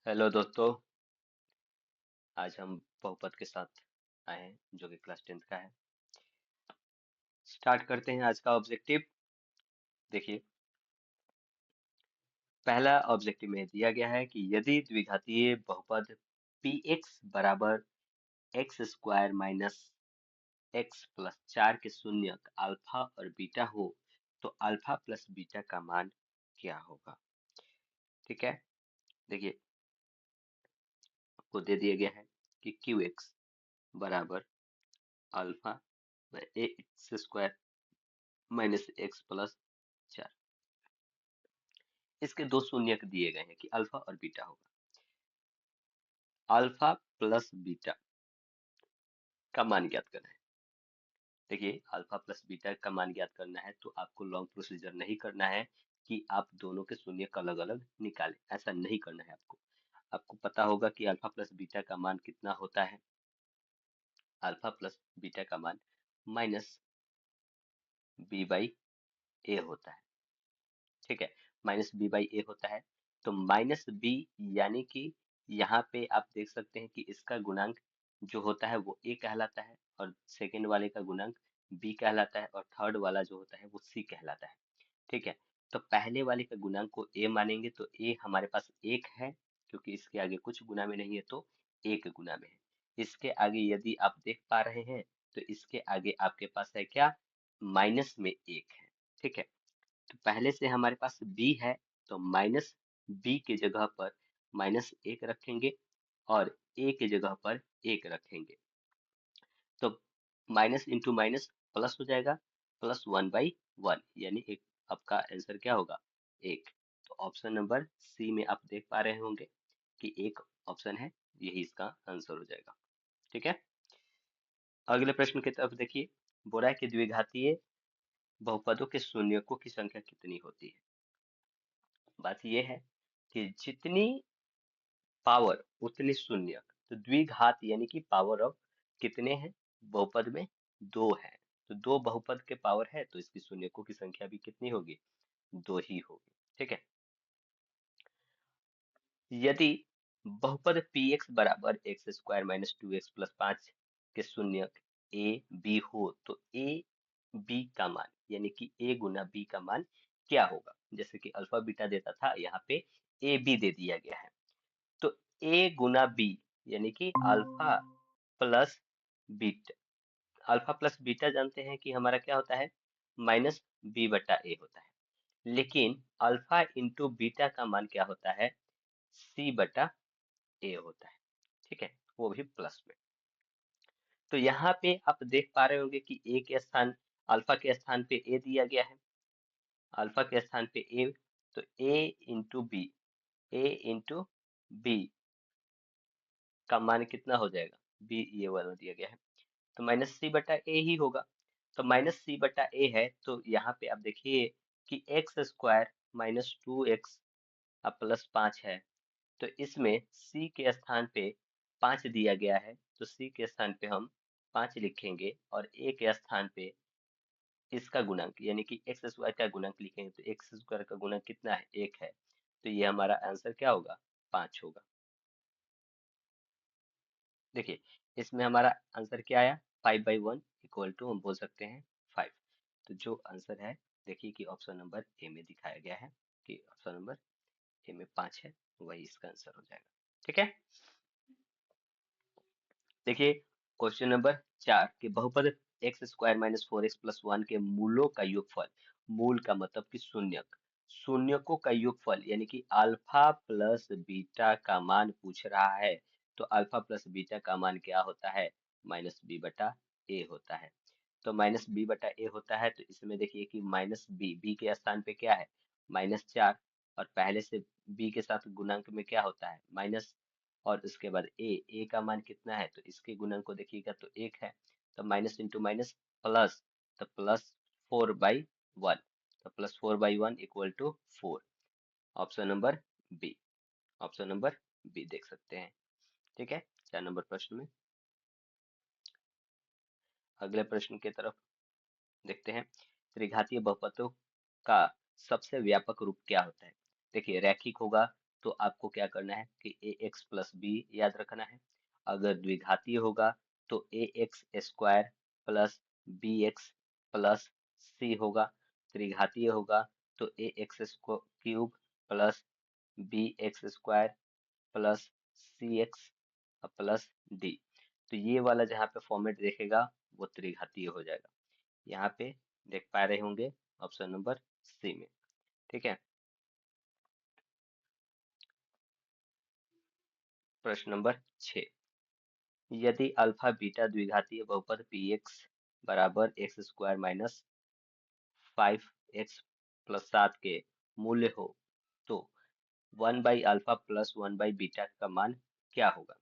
Hello दोस्तों। आज हम बहुपद के साथ आए हैं जो कि क्लास 10th का है। स्टार्ट करते हैं आज का ऑब्जेक्टिव। देखिए, पहला ऑब्जेक्टिव में दिया गया है कि यदि द्विघातीय बहुपद px बराबर x square minus x plus 4 के शून्यक अल्फा और बीटा हो तो अल्फा प्लस बीटा का मान क्या होगा। ठीक है, देखिए आपको दे दिया गया है कि qx बराबर alpha x square minus x plus 4। इसके दो शून्यक दिए गए हैं कि अल्फा और बीटा होगा। अल्फा प्लस बीटा का मान ज्ञात करना है। देखिए, अल्फा प्लस बीटा का मान ज्ञात करना है तो आपको लॉन्ग प्रोसीजर नहीं करना है कि आप दोनों के शून्यक अलग अलग निकालें। ऐसा नहीं करना है आपको। आपको पता होगा कि अल्फा प्लस बीटा का मान कितना होता है। अल्फा प्लस बीटा का मान माइनस बी बाई ए होता है। ठीक है, माइनस बी बाई ए होता है। तो माइनस बी यानी कि यहाँ पे आप देख सकते हैं कि इसका गुणांक जो होता है वो ए कहलाता है और सेकंड वाले का गुणांक बी कहलाता है और थर्ड वाला जो होता है वो सी कहलाता है। ठीक है, तो पहले वाले का गुणांक को ए मानेंगे तो ए हमारे पास एक है क्योंकि इसके आगे कुछ गुना में नहीं है तो एक गुना में है। इसके आगे यदि आप देख पा रहे हैं तो इसके आगे आपके पास है क्या, माइनस में एक है। ठीक है, तो पहले से हमारे पास b है तो माइनस b की जगह पर माइनस एक रखेंगे और a की जगह पर एक रखेंगे। तो माइनस इंटू माइनस प्लस हो जाएगा, प्लस 1/1 यानी एक। आपका आंसर क्या होगा, एक। तो ऑप्शन नंबर सी में आप देख पा रहे होंगे कि एक ऑप्शन है, यही इसका आंसर हो जाएगा। ठीक है, अगले प्रश्न की तरफ देखिए। बोला है कि द्विघातीय बहुपदों के शून्यकों की संख्या कितनी होती है। बात यह है कि जितनी पावर उतने शून्यक। तो द्विघात यानी कि पावर ऑफ कितने हैं, बहुपद में दो है। तो दो बहुपद के पावर है तो इसकी शून्यकों की संख्या भी कितनी होगी, दो ही होगी। ठीक है, यदि बहुपद px बराबर x square minus 2x plus 5 के शून्यक a b हो तो a b का मान यानी कि a गुना b का मान क्या होगा। जैसे कि अल्फा बीटा देता था, यहाँ पे a b दे दिया गया है। तो a गुना b यानी कि alpha plus beta. Alpha plus beta जानते हैं कि हमारा क्या होता है, माइनस बी बटा ए होता है। लेकिन अल्फा इंटू बीटा का मान क्या होता है, सी बटा ए होता है। ठीक है, वो भी प्लस में। तो यहाँ पे आप देख पा रहे होंगे कि ए के स्थान, अल्फा के स्थान पे ए दिया गया है, अल्फा के स्थान पे ए। तो ए इंटू बी, ए इंटू बी का मान कितना हो जाएगा, बी ये वाला दिया गया है तो माइनस सी बटा ए ही होगा। तो माइनस सी बटा ए है तो यहाँ पे आप देखिए कि एक्स स्क्वायर माइनस 2x अब प्लस 5 है। तो इसमें c के स्थान पे 5 दिया गया है तो c के स्थान पे हम 5 लिखेंगे और a के स्थान पे इसका गुणांक यानी कि एक्स स्क्वायर का गुणांक लिखेंगे। तो एक्स स्क्वायर का गुणांक कितना है, एक है। तो ये हमारा आंसर क्या होगा, 5 होगा। देखिए, इसमें हमारा आंसर क्या आया, 5/1 इक्वल टू हम बोल सकते हैं 5। तो जो आंसर है, देखिए कि ऑप्शन नंबर ए में दिखाया गया है कि ऑप्शन नंबर ए में 5 है, वही इसका आंसर हो जाएगा। ठीक है, देखिए क्वेश्चन नंबर 4 के बहुपद x square minus 4x plus 1 के मूलों का योगफल। मूल का मतलब कि शून्यक, शून्यकों का योगफल यानी कि अल्फा प्लस बीटा का मान पूछ रहा है। तो अल्फा प्लस बीटा का मान क्या होता है, माइनस बी बटा ए होता है। तो माइनस बी बटा ए होता है तो इसमें देखिए कि माइनस बी, बी के स्थान पे क्या है, -4। और पहले से बी के साथ गुणांक में क्या होता है, माइनस। और उसके बाद ए का मान कितना है तो इसके गुणन को देखिएगा तो एक है। तो माइनस इंटू माइनस प्लस, तो प्लस 4/1। तो plus 4/1 equal to 4। Option number B, option number B देख सकते हैं। ठीक है, 4 नंबर प्रश्न में। अगले प्रश्न की तरफ देखते हैं। त्रिघातीय बहुपदों का सबसे व्यापक रूप क्या होता है। देखिए, रैखिक होगा, तो आपको क्या करना है कि ए एक्स प्लस बी याद रखना है। अगर द्विघातीय होगा तो a x square plus b x plus c होगा। त्रिघातीय होगा तो a x cube plus b x square plus c x plus d. तो ये वाला जहाँ पे फॉर्मेट देखेगा वो त्रिघातीय हो जाएगा। यहाँ पे देख पा रहे होंगे ऑप्शन नंबर सी में। ठीक है, प्रश्न नंबर 6, यदि अल्फा बीटा द्विघातीय बहुपद पी एक्स बराबर x square minus 5x plus 7 के मूल्य हो तो 1/अल्फा प्लस 1/बीटा का मान क्या होगा।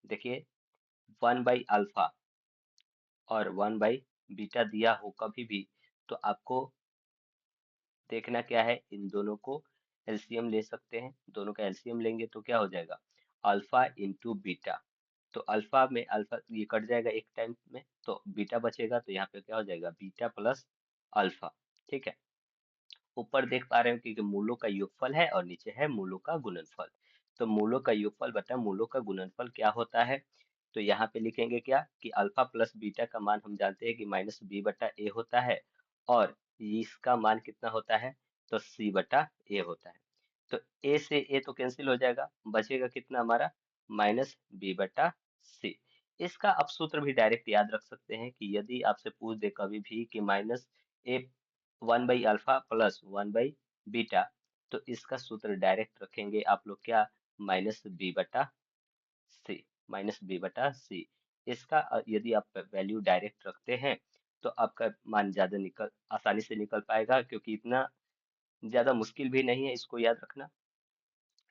देखिए 1/अल्फा और 1/बीटा दिया हो कभी भी तो आपको देखना क्या है, इन दोनों को एलसीएम ले सकते हैं। दोनों का एलसीएम लेंगे तो क्या हो जाएगा, अल्फा इंटू बीटा। तो अल्फा में अल्फा ये कट जाएगा एक टाइम में, तो बीटा बचेगा, तो यहाँ पे क्या हो जाएगा बीटा प्लस अल्फा। ठीक है, ऊपर देख पा रहे हो कि मूलों का योगफल है और नीचे है मूलों का गुणनफल। तो मूलों का योगफल बटा मूलों का गुणनफल क्या होता है, तो यहाँ पे लिखेंगे क्या कि अल्फा प्लस बीटा का मान हम जानते हैं कि माइनस बी बटा ए होता है, और इसका मान कितना होता है तो सी बटा ए होता है। तो ए से ए तो कैंसिल हो जाएगा, बचेगा कितना हमारा माइनस बी बटा सी। इसका आप सूत्र भी डायरेक्ट याद रख सकते हैं कि यदि आपसे पूछ दे कभी भी कि माइनस ए 1/अल्फा प्लस 1/बीटा, तो इसका सूत्र डायरेक्ट रखेंगे आप लोग क्या, माइनस बी बटा सी। माइनस बी बटा सी, इसका यदि आप वैल्यू डायरेक्ट रखते हैं तो आपका मान ज्यादा निकल आसानी से निकल पाएगा, क्योंकि इतना ज्यादा मुश्किल भी नहीं है इसको याद रखना।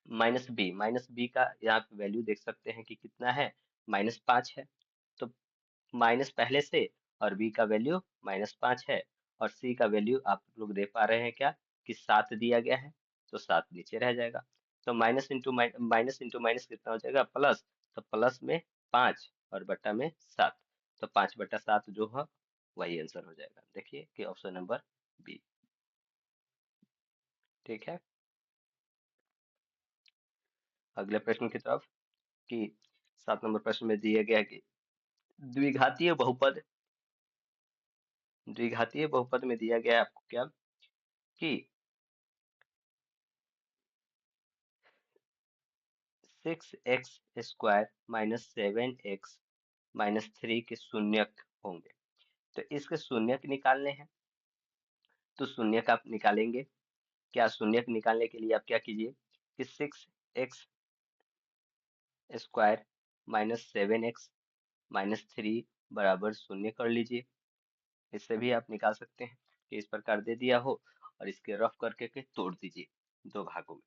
माइनस बी का यहाँ पे वैल्यू देख सकते हैं कि कितना है, -5 है। तो माइनस पहले से, और बी का वैल्यू -5 है, और सी का वैल्यू आप लोग देख पा रहे हैं क्या कि 7 दिया गया है, तो 7 नीचे रह जाएगा। तो माइनस इंटू माइनस कितना हो जाएगा प्लस, तो प्लस में 5 और बटा में 7, तो 5/7 जो है वही आंसर हो जाएगा। देखिए कि ऑप्शन नंबर बी। ठीक है, अगले प्रश्न की तरफ, कि 7 नंबर प्रश्न में दिया गया है कि द्विघातीय बहुपद, द्विघातीय बहुपद में दिया गया है आपको क्या कि 6x square minus 7x minus 3 के शून्यक होंगे। तो इसके शून्यक निकालने हैं, तो शून्यक आप निकालेंगे क्या, शून्यक निकालने के लिए आप क्या कीजिए कि 6x square minus 7x minus 3 बराबर शून्य कर लीजिए। इससे भी आप निकाल सकते हैं कि इस प्रकार दे दिया हो और इसके रफ करके के तोड़ दीजिए दो भागों में।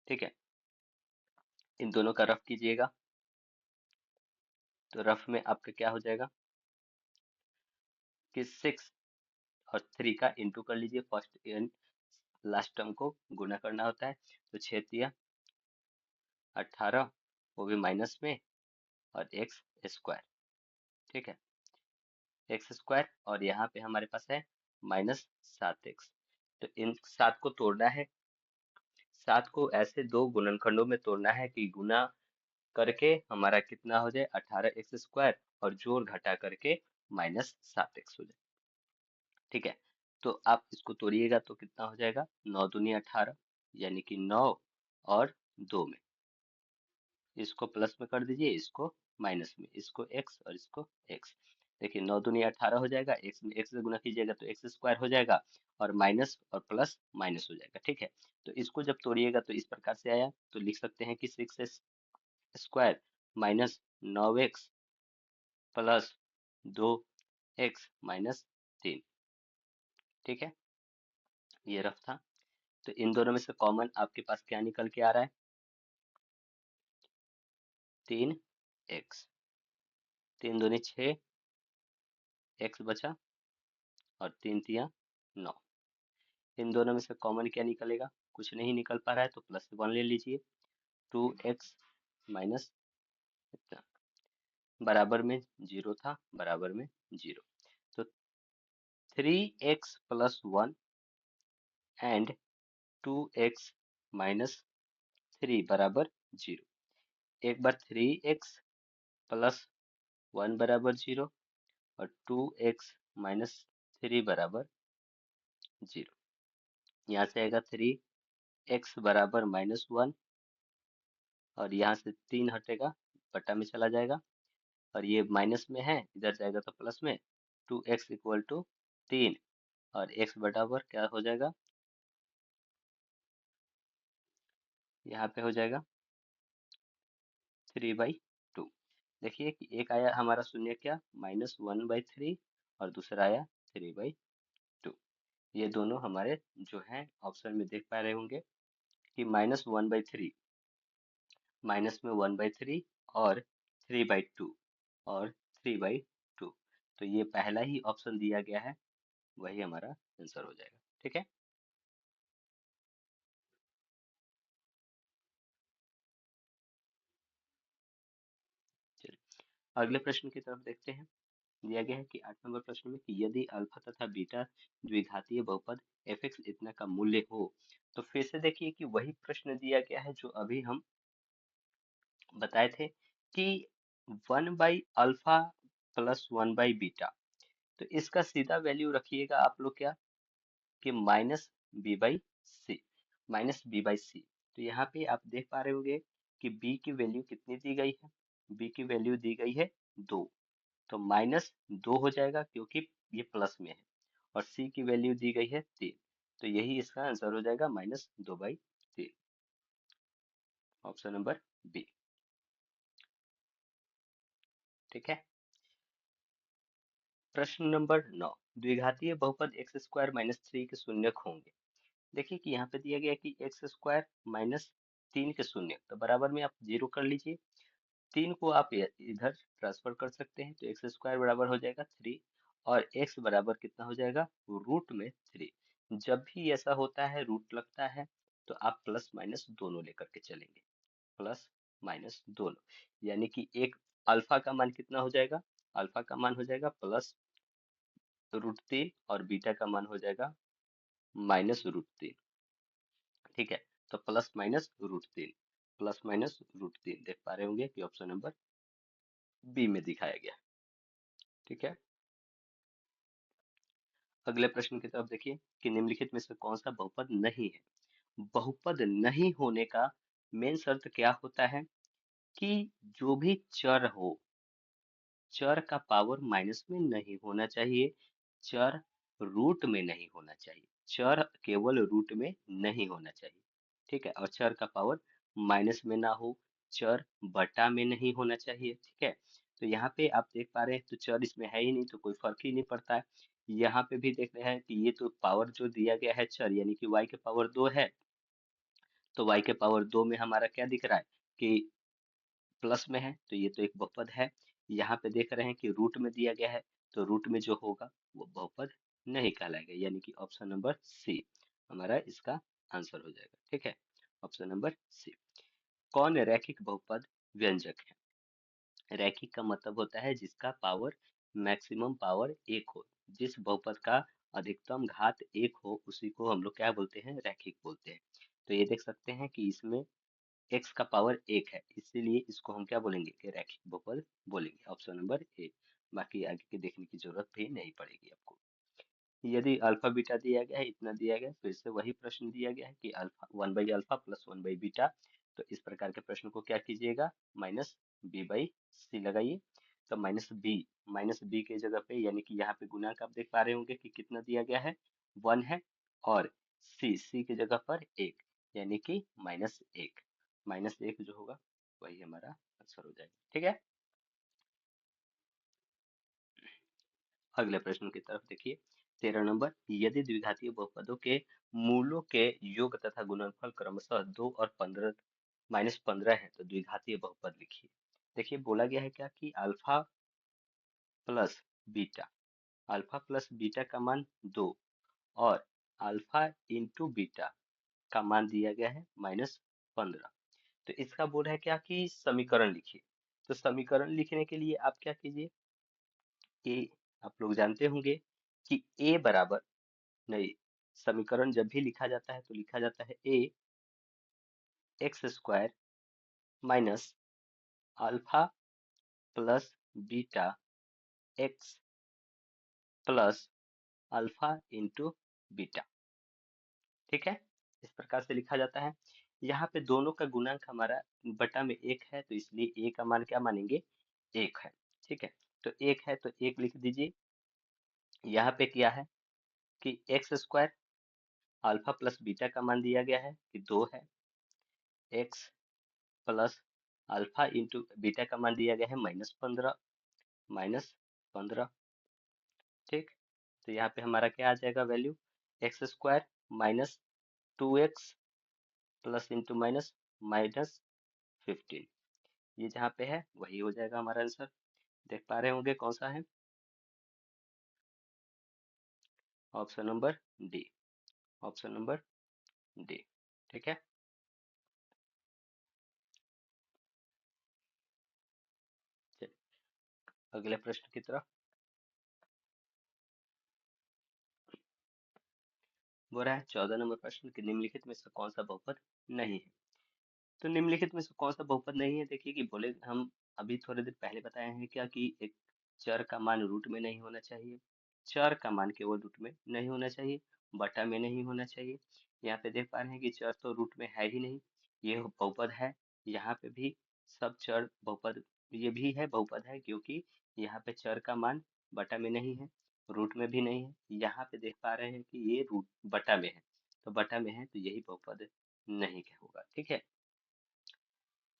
ठीक है, इन दोनों का रफ कीजिएगा, तो रफ में आपका क्या हो जाएगा कि 6 और 3 का इंटू कर लीजिए, फर्स्ट एंड लास्ट टर्म को गुणा करना होता है। तो 6 × 18, वो भी माइनस में, और एक्स स्क्वायर। ठीक है, एक्स स्क्वायर, और यहाँ पे हमारे पास है -7x। तो इन 7 को तोड़ना है, 7 को ऐसे दो गुणनखंडों में तोड़ना है कि गुना करके हमारा कितना हो जाए 18x² और जोड़ घटा करके -7x हो जाए। ठीक है, तो आप इसको तोड़िएगा तो कितना हो जाएगा, 9 दूनी 18, यानी कि 9 और 2 में, इसको प्लस में कर दीजिए, इसको माइनस में, इसको x और इसको x। देखिए 9 दूनी 18 हो जाएगा, x में x से गुना कीजिएगा तो x² हो जाएगा, और माइनस और प्लस माइनस हो जाएगा। ठीक है, तो इसको जब तोड़िएगा तो इस प्रकार से आया, तो लिख सकते हैं कि 6x² minus 9x plus 2x minus 3। ठीक है, ये रफ था। तो इन दोनों में से कॉमन आपके पास क्या निकल के आ रहा है, 3x, 3 दूनी 6, x बचा, और 3 तिया 9। इन दोनों में से कॉमन क्या निकलेगा, कुछ नहीं निकल पा रहा है, तो +1 ले लीजिए। 2x माइनस इतना, बराबर में 0 था, बराबर में 0। तो 3x + 1 एंड 2x माइनस 3 बराबर 0। एक बार 3x प्लस 1 बराबर 0 और 2x माइनस 3 बराबर 0। यहाँ से आएगा 3x बराबर -1 और यहाँ से 3 हटेगा, बटा में चला जाएगा और ये माइनस में है, इधर जाएगा तो प्लस में। 2x इक्वल टू 3 और x बराबर क्या हो जाएगा, यहाँ पे हो जाएगा 3/2। देखिए कि एक आया हमारा शून्य क्या, -1/3 और दूसरा आया 3/2। ये दोनों हमारे जो है ऑप्शन में देख पा रहे होंगे कि -1/3, माइनस में 1/3 और 3/2 और 3/2। तो ये पहला ही ऑप्शन दिया गया है, वही हमारा आंसर हो जाएगा। ठीक है, चलिए अगले प्रश्न की तरफ देखते हैं। दिया गया है कि 8 नंबर प्रश्न में कि यदि अल्फा तथा बीटा द्विघातीय बहुपद fx इतना का मूल्य हो, तो फिर से देखिए कि वही प्रश्न दिया गया है जो अभी हम बताए थे कि 1/अल्फा प्लस 1/बीटा। तो इसका सीधा वैल्यू रखिएगा आप लोग क्या, कि -b/c, -b/c। तो यहाँ पे आप देख पा रहे होंगे कि b की वैल्यू कितनी दी गई है, b की वैल्यू दी गई है 2, तो -2 हो जाएगा क्योंकि ये प्लस में है, और c की वैल्यू दी गई है 3, तो यही इसका आंसर हो जाएगा -2/3, ऑप्शन नंबर बी। ठीक है, प्रश्न नंबर 9, द्विघातीय बहुपद x² - 3 के शून्यक होंगे। देखिए कि यहाँ पे दिया गया है कि x² - 3 के शून्य, तो बराबर में आप 0 कर लीजिए। 3 को आप इधर ट्रांसफर कर सकते हैं, तो x² बराबर हो जाएगा 3 और x बराबर कितना हो जाएगा, √3। जब भी ऐसा होता है रूट लगता है तो आप प्लस माइनस दोनों लेकर के चलेंगे, प्लस माइनस दोनों, यानी कि एक अल्फा का मान कितना हो जाएगा, अल्फा का मान हो जाएगा +√3 और बीटा का मान हो जाएगा -√3। ठीक है, तो +- √3 देख पा रहे होंगे कि ऑप्शन नंबर बी में दिखाया गया। ठीक है, अगले प्रश्न की तरफ देखिए कि निम्नलिखित में से कौन सा बहुपद नहीं है। बहुपद नहीं होने का मेन शर्त क्या होता है कि जो भी चर हो, चर का पावर माइनस में नहीं होना चाहिए, चर रूट में नहीं होना चाहिए, चर केवल रूट में नहीं होना चाहिए। ठीक है, और चर का पावर माइनस में ना हो, चर बटा में नहीं होना चाहिए। ठीक है, तो यहाँ पे आप देख पा रहे हैं तो चर इसमें है ही नहीं, तो कोई फर्क ही नहीं पड़ता है। यहाँ पे भी देख रहे हैं कि ये तो पावर जो दिया गया है चर, यानी कि y के पावर 2 है, तो y के पावर 2 में हमारा क्या दिख रहा है कि प्लस में है, तो ये तो एक बहुपद है। यहाँ पे देख रहे हैं कि रूट में दिया गया है, तो रूट में जो होगा वो बहुपद नहीं कहलाएगा, यानी कि ऑप्शन नंबर सी हमारा इसका आंसर हो जाएगा। ठीक है, ऑप्शन नंबर सी। कौन रैखिक बहुपद व्यंजक है। रैखिक का मतलब होता है जिसका पावर मैक्सिमम पावर 1 हो, जिस बहुपद का अधिकतम घात 1 हो उसी को हम लोग क्या बोलते हैं, रैखिक बोलते हैं। तो ये देख सकते हैं कि इसमें x का पावर 1 है, इसीलिए इसको हम क्या बोलेंगे कि रैखिक बहुपद बोलेंगे, ऑप्शन नंबर ए। बाकी आगे के देखने की जरूरत भी नहीं पड़ेगी आपको। यदि अल्फा बीटा दिया गया है, इतना दिया गया है, फिर से वही प्रश्न दिया गया है कि अल्फा 1/अल्फा प्लस 1/बीटा, तो इस प्रकार के प्रश्न को क्या कीजिएगा, -b/c लगाइए। तो माइनस बी के जगह पे, यानी कि यहाँ पे गुणांक आप देख पा रहे होंगे कि कितना दिया गया है, 1 है, और सी की जगह पर 1, यानी कि -1, -1 जो होगा वही हमारा आंसर हो जाएगा। ठीक है, अगले प्रश्न की तरफ देखिए। 13 नंबर, यदि द्विघातीय बहुपदों के मूलों के योग तथा गुणनफल क्रमशः 2 और 15 है तो द्विघातीय बहुपद लिखिए। देखिए बोला गया है क्या कि plus beta alpha plus beta का मान 2 और अल्फा इंटू बीटा का मान दिया गया है -15। तो इसका बोल है क्या कि समीकरण लिखिए। तो समीकरण लिखने के लिए आप क्या कीजिए कि आप लोग जानते होंगे कि a बराबर, नहीं, समीकरण जब भी लिखा जाता है तो लिखा जाता है a x square minus alpha plus beta x plus alpha into beta. ठीक है, इस प्रकार से लिखा जाता है। यहाँ पे दोनों का गुणांक हमारा बटा में एक है, तो इसलिए ए का मान क्या मानेंगे, एक है। ठीक है, तो एक है तो एक लिख दीजिए। यहाँ पे क्या है कि x square alpha plus beta का मान दिया गया है कि 2 है, x plus alpha into beta का मान दिया गया है -15, -15। ठीक, तो यहाँ पे हमारा क्या आ जाएगा value, x square minus 2x plus into minus -15। ये जहाँ पे है वही हो जाएगा हमारा आंसर। देख पा रहे होंगे कौन सा है, option number D, option number D. ठीक है, चलिए अगले प्रश्न की तरफ। बोल रहा है 14 नंबर प्रश्न कि निम्नलिखित में से कौन सा बहुपद नहीं है। तो निम्नलिखित में से कौन सा बहुपद नहीं है, देखिए कि बोले हम अभी थोड़ी देर पहले बताए हैं क्या कि एक चर का मान रूट में नहीं होना चाहिए, चर का मान केवल रूट में नहीं होना चाहिए, बटा में नहीं होना चाहिए। यहाँ पे देख पा रहे हैं कि चर तो रूट में है ही नहीं, ये बहुपद है। यहाँ पे भी सब चर बहुपद, ये भी है बहुपद है, क्योंकि यहाँ पे चर का मान बटा में नहीं है, रूट में भी नहीं है। यहाँ पे देख पा रहे हैं कि ये रूट बटा में है, तो बटा में है तो यही बहुपद नहीं होगा। ठीक है,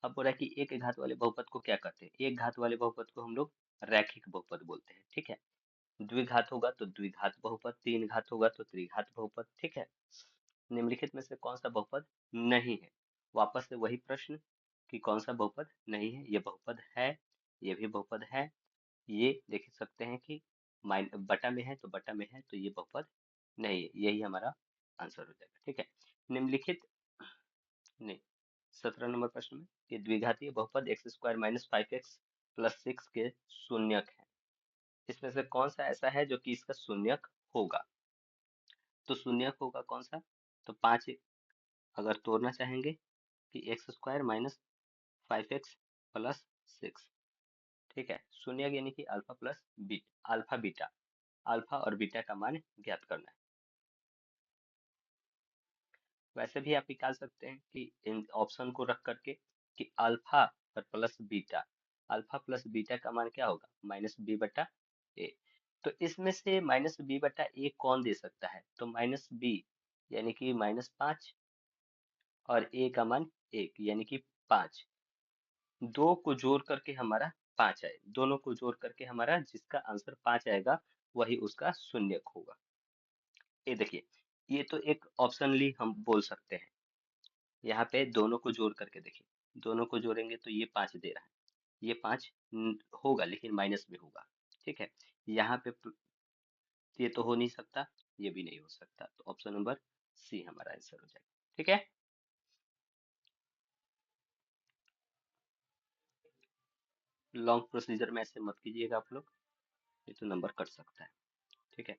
अब बोला कि एक घात वाले बहुपद को क्या कहते हैं, एक घात वाले बहुपद को हम लोग रैखिक बहुपद बोलते हैं। ठीक है, द्विघात होगा तो द्विघात बहुपद, तीन घात होगा तो त्रिघात बहुपद। ठीक है, निम्नलिखित में से कौन सा बहुपद नहीं है, वापस से वही प्रश्न कि कौन सा बहुपद नहीं है। ये बहुपद है, ये भी बहुपद है, ये देख सकते हैं कि माइन बटा में है तो बटा में है, तो ये बहुपद नहीं है, यही हमारा आंसर हो जाएगा। ठीक है, निम्नलिखित नहीं, 17 नंबर प्रश्न में कि द्विघातीय बहुपद x square minus 5x plus 6 के शून्यक है, इसमें से कौन सा ऐसा है जो कि इसका शून्यक होगा। तो शून्यक होगा कौन सा, तो 5 अगर तोड़ना चाहेंगे कि x square minus 5x plus 6। ठीक है, शून्यक यानी कि alpha plus beta, alpha beta, alpha और बीटा का मान ज्ञात करना है। वैसे भी आप निकाल सकते हैं कि इन ऑप्शन को रख करके कि अल्फा और plus beta, alpha plus beta का मान क्या होगा, -b/a। तो इसमें से -b/a कौन दे सकता है, तो -b यानी कि -5 और a का मान 1 यानी कि 5, दो को जोड़ करके हमारा 5 आए, दोनों को जोड़ करके हमारा जिसका आंसर 5 आएगा वही उसका शून्यक होगा। ये देखिए, ये तो एक ऑप्शनली हम बोल सकते हैं। यहाँ पे दोनों को जोड़ करके देखिए, दोनों को जोड़ेंगे तो ये 5 दे रहा है, ये 5 होगा लेकिन माइनस में होगा। ठीक है, यहाँ पे ये तो हो नहीं सकता, ये भी नहीं हो सकता, तो ऑप्शन नंबर सी हमारा आंसर हो जाएगा। ठीक है, लॉन्ग प्रोसीजर में ऐसे मत कीजिएगा आप लोग, ये तो नंबर कट सकता है। ठीक है,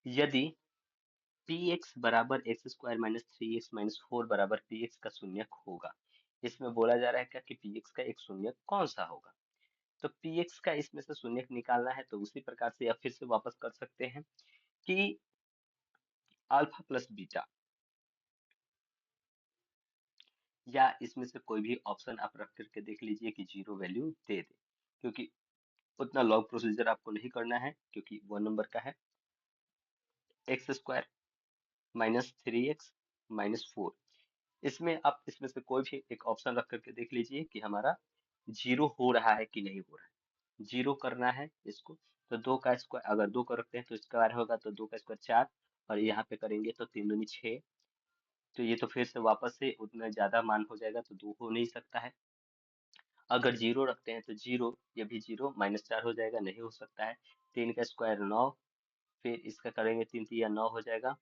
यदि पी एक्स बराबर x square minus 3x minus 4 बराबर पी एक्स का शून्यक होगा, इसमें बोला जा रहा है क्या कि पी एक्स का एक शून्यक कौन सा होगा। तो पी एक्स का इसमें से शून्यक निकालना है, तो उसी प्रकार से या फिर से वापस कर सकते हैं कि अल्फा प्लस बीटा, या इसमें से कोई भी ऑप्शन आप रख करके देख लीजिए कि जीरो वैल्यू दे दे, क्योंकि उतना लॉन्ग प्रोसीजर आपको नहीं करना है, क्योंकि 1 नंबर का है। एक्स स्क्वायर माइनस 3x -4, इसमें आप इसमें से कोई भी एक ऑप्शन रख करके देख लीजिए कि हमारा जीरो हो रहा है कि नहीं हो रहा है। जीरो करना है इसको, तो 2 का स्क्वायर, अगर 2 को रखते हैं तो स्क्वायर होगा, तो 2 का स्क्वायर 4, और यहाँ पे करेंगे तो 3 दूनी 6, तो ये तो फिर से वापस से उतना ज्यादा मान हो जाएगा, तो 2 हो नहीं सकता है। अगर जीरो रखते हैं तो जीरो, ये भी जीरो, -4 हो जाएगा, नहीं हो सकता है। 3 का स्क्वायर 9, फिर इसका करेंगे 3 तिया 9 हो जाएगा,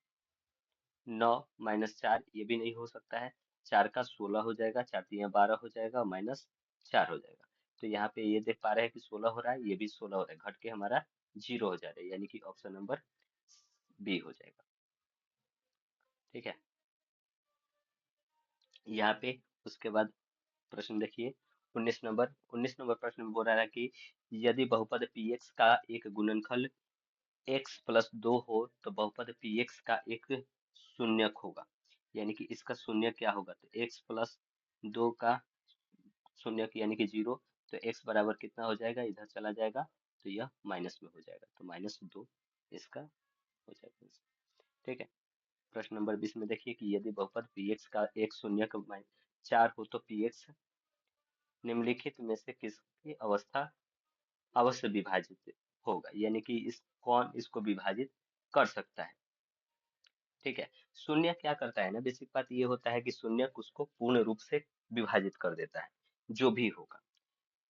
9 -4 ये भी नहीं हो सकता है। 4 का 16 हो जाएगा, 4 तिया 12 हो जाएगा, -4 हो जाएगा। तो यहाँ पे ये देख पा रहे हैं कि 16 हो रहा है, ये भी 16 हो रहा है, घट के हमारा जीरो हो जा रहा है, यानी कि ऑप्शन नंबर बी हो जाएगा। ठीक है, यहाँ पे उसके बाद प्रश्न देखिए 19 नंबर प्रश्न में बोल रहा है कि यदि बहुपद px का एक गुणनखल x प्लस 2 हो तो बहुपद px का एक शून्यक होगा। यानी कि इसका शून्य क्या होगा, तो x प्लस 2 का शून्यक यानी कि 0। तो x बराबर कितना हो जाएगा, इधर चला जाएगा तो यह माइनस में हो जाएगा, तो -2 इसका हो जाएगा। ठीक है। प्रश्न नंबर 20 में देखिए कि यदि बहुपद px का एक शून्यक 4 हो तो px निम्नलिखित में से किसकी अवस्था अवश्य विभाजित होगा, यानी कि इस कौन इसको विभाजित कर सकता है। ठीक है। शून्य क्या करता है ना, बेसिक बात ये होता है कि शून्य उसको पूर्ण रूप से विभाजित कर देता है, जो भी होगा।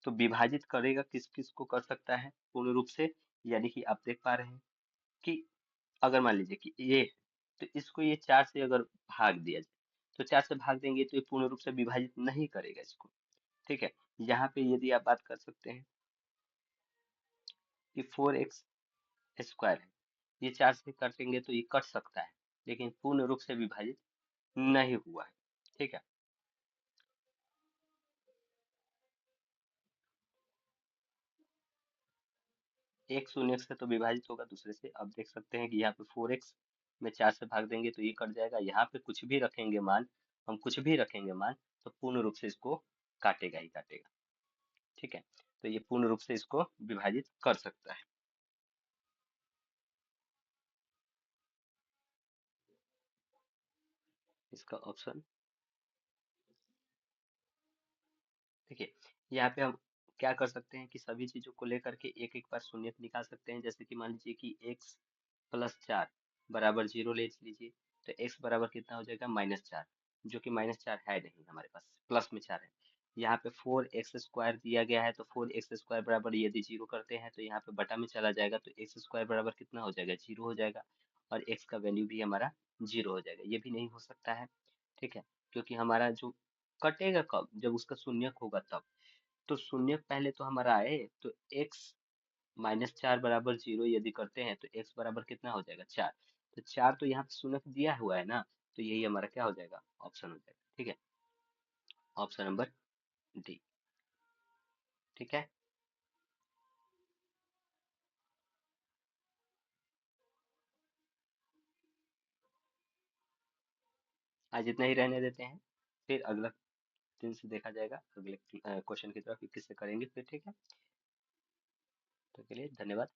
तो विभाजित करेगा किस किस को कर सकता है पूर्ण रूप से, यानी कि आप देख पा रहे हैं कि अगर मान लीजिए कि ये, तो इसको ये 4 से अगर भाग दिया जाए, तो 4 से भाग देंगे तो ये पूर्ण रूप से विभाजित नहीं करेगा इसको। ठीक है। यहाँ पे यदि आप बात कर सकते हैं कि 4x² है, ये 4 से काटेंगे तो ये कट सकता है, लेकिन पूर्ण रूप से विभाजित नहीं हुआ है। ठीक है। एक शून्य से तो विभाजित होगा दूसरे से। अब देख सकते हैं कि यहाँ पे 4x में 4 से भाग देंगे तो ये कट जाएगा, यहाँ पे कुछ भी रखेंगे मान, हम कुछ भी रखेंगे मान, तो पूर्ण रूप से इसको काटेगा ही काटेगा। ठीक है। तो ये पूर्ण रूप से इसको विभाजित कर सकता है। इसका ऑप्शन देखिए, यहाँ पे हम क्या कर सकते हैं कि सभी चीजों को लेकर के एक एक बार शून्य निकाल सकते हैं। जैसे कि मान लीजिए कि x प्लस 4 बराबर 0 ले लीजिए, तो x बराबर कितना हो जाएगा, -4, जो कि -4 है नहीं हमारे पास, प्लस में 4 है। यहाँ पे 4x² दिया गया है, तो 4x² बराबर यदि 0 करते हैं तो यहाँ पे बटा में चला जाएगा, तो x² बराबर कितना हो जाएगा, 0 हो जाएगा। और x का वैल्यू भी हमारा 0 हो जाएगा, ये भी नहीं हो सकता है। ठीक है। क्योंकि हमारा जो कटेगा कब, जब उसका शून्यक होगा तब। तो शून्यक पहले तो हमारा आए, तो x -4 बराबर 0 यदि करते हैं तो x बराबर कितना हो जाएगा, 4। तो 4 तो यहाँ पे शून्यक दिया हुआ है ना, तो यही हमारा क्या हो जाएगा, ऑप्शन हो जाएगा। ठीक है। Option number D. ठीक है। आज इतना ही रहने देते हैं, फिर अगला दिन से देखा जाएगा अगले क्वेश्चन की तरफ कि किससे करेंगे फिर। ठीक है। तो के लिए धन्यवाद।